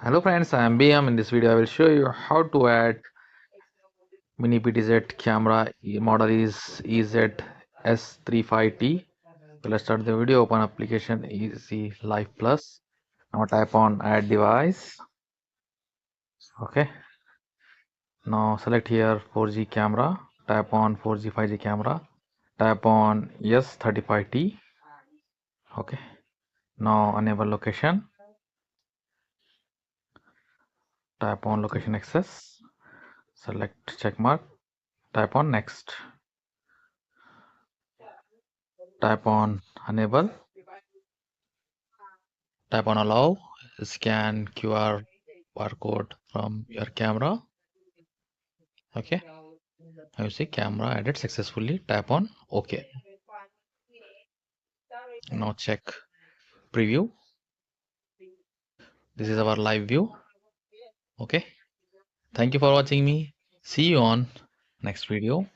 Hello friends, I am BM. In this video I will show you how to add mini PTZ camera. Model is EZ-S35T. So let's start the video. Open application ezyLiv Plus. Now type on add device. Okay. Now select here 4G camera. Tap on 4G 5G camera. Tap on S35T. Okay. Now enable location. Tap on location access. Select check mark. Tap on next. Tap on enable. Tap on allow. Scan QR barcode from your camera. Okay. Now you see camera added successfully. Tap on OK. Now check preview. This is our live view. Okay. Thank you for watching me. See you on next video.